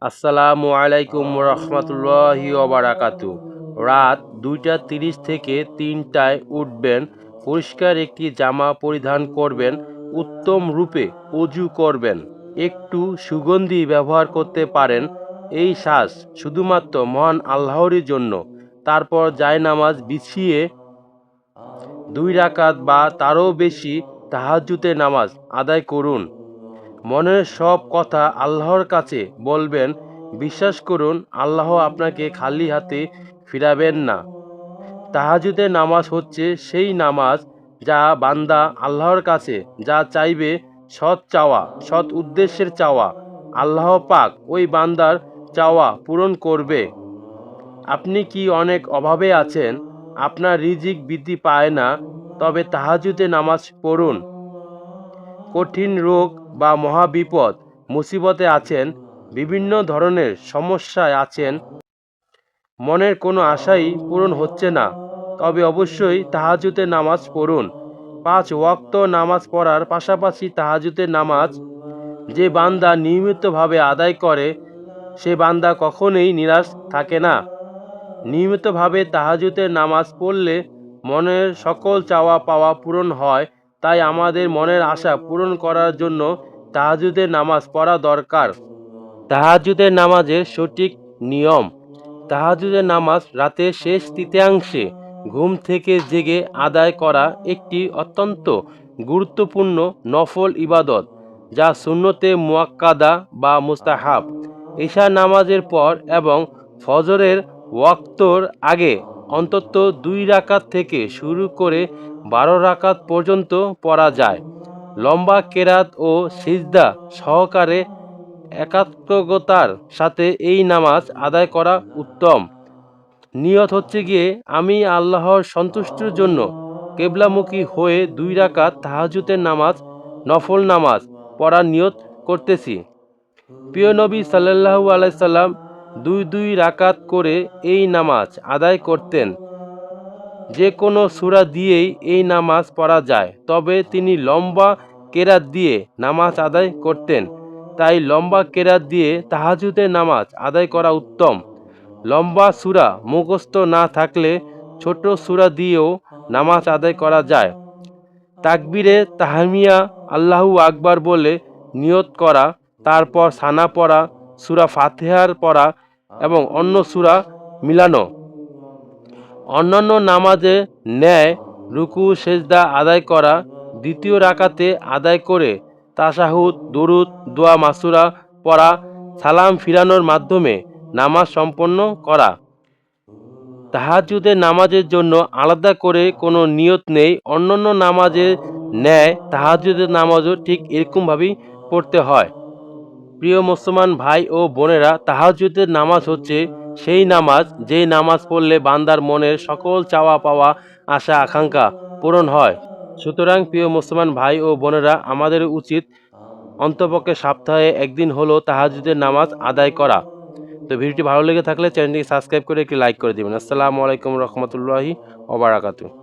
আসসালামু আলাইকুম রহমতুল্লাহি ওবারাকাতু। রাত 2:30 থেকে 3টায় উঠবেন, পরিষ্কার একটি জামা পরিধান করবেন, উত্তম রূপে অজু করবেন, একটু সুগন্ধি ব্যবহার করতে পারেন। এই শ্বাস শুধুমাত্র মহান আল্লাহরই জন্য। তারপর জায়নামাজ বিছিয়ে 2 রাকাত বা তারও বেশি তাহাজ্জুদের নামাজ আদায় করুন। মনের সব কথা আল্লাহর কাছে বলবেন। বিশ্বাস করুন, আল্লাহ আপনাকে খালি হাতে ফিরাবেন না। তাহাজ্জুদের নামাজ হচ্ছে সেই নামাজ যা বান্দা আল্লাহর কাছে যা চাইবে, সৎ চাওয়া, সৎ উদ্দেশ্যের চাওয়া, আল্লাহ পাক ওই বান্দার চাওয়া পূরণ করবে। আপনি কি অনেক অভাবে আছেন, আপনার রিজিক বৃদ্ধি পায় না, তবে তাহাজ্জুদের নামাজ পড়ুন। কঠিন রোগ বা মহাবিপদ মুসিবতে আছেন, বিভিন্ন ধরনের সমস্যায় আছেন, মনের কোনো আশাই পূরণ হচ্ছে না, তবে অবশ্যই তাহাজ্জুদের নামাজ পড়ুন। 5 ওয়াক্ত নামাজ পড়ার পাশাপাশি তাহাজ্জুদের নামাজ যে বান্দা নিয়মিতভাবে আদায় করে, সে বান্দা কখনোই নিরাশ থাকে না। নিয়মিতভাবে তাহাজ্জুদের নামাজ পড়লে মনের সকল চাওয়া পাওয়া পূরণ হয়। তাই আমাদের মনের আশা পূরণ করার জন্য তাহাজ্জুদের নামাজ পড়া দরকার। তাহাজ্জুদের নামাজের সঠিক নিয়ম। তাহাজ্জুদের নামাজ রাতের শেষ তৃতীয়াংশে ঘুম থেকে জেগে আদায় করা একটি অত্যন্ত গুরুত্বপূর্ণ নফল ইবাদত, যা সুন্নতে মুআক্কাদা বা মুস্তাহাব। ঈশা নামাজের পর এবং ফজরের ওয়াক্তর আগে অন্তত 2 রাকাত থেকে শুরু করে 12 রাকাত পর্যন্ত পড়া যায়। লম্বা কেরাত ও সিজদা সহকারে একাগ্রতার সাথে এই নামাজ আদায় করা উত্তম। নিয়ত হচ্ছে গিয়ে, আমি আল্লাহর সন্তুষ্টির জন্য কেবলামুখী হয়ে 2 রাকাত তাহাজ্জুদের নামাজ, নফল নামাজ পড়ার নিয়ত করতেছি। প্রিয় নবী সাল্লাল্লাহু আলাইহি সাল্লাম 2 রাকাত করে এই নামাজ আদায় করতেন। যে কোনো সূরা দিয়েই এই নামাজ পড়া যায়, তবে তিনি লম্বা কেরাত দিয়ে নামাজ আদায় করতেন। তাই লম্বা কেরাত দিয়ে তাহাজ্জুদের নামাজ আদায় করা উত্তম। লম্বা সূরা মুখস্থ না থাকলে ছোট সূরা দিয়েও নামাজ আদায় করা যায়। তাকবীরে তাহমিয়া আল্লাহু আকবার বলে নিয়ত করা, তারপর সানা পড়া, সূরা ফাতিহার পড়া এবং অন্য সূরা মিলানো। অন্যান্য নামাজে ন্যায় রুকু সেজদা আদায় করা। দ্বিতীয় রাকাতে আদায় করে তাশাহুদ, দুরুদ, দোয়া মাসুরা পড়া, সালাম ফিরানোর মাধ্যমে নামাজ সম্পন্ন করা। তাহাজ্জুদের নামাজের জন্য আলাদা করে কোনো নিয়ত নেই। অন্যান্য নামাজের ন্যায় তাহাজ্জুদের নামাজও ঠিক এরকমভাবেই পড়তে হয়। প্রিয় মুসলমান ভাই ও বোনেরা, তাহাজ্জুদের নামাজ হচ্ছে সেই নামাজ যেই নামাজ পড়লে বান্দার মনের সকল চাওয়া পাওয়া, আশা আকাঙ্ক্ষা পূরণ হয়। সুতরাং প্রিয় মুসলমান ভাই ও বোনেরা, আমাদের উচিত অন্তপক্ষে সপ্তাহে একদিন হলো তাহাজ্জুদের নামাজ আদায় করা। তো ভিডিওটি ভালো লেগে থাকলে চ্যানেলটি সাবস্ক্রাইব করে একটি লাইক করে দিবেন। আসসালামু আলাইকুম রহমতুল্লাহি ওয়া বারাকাতুহু।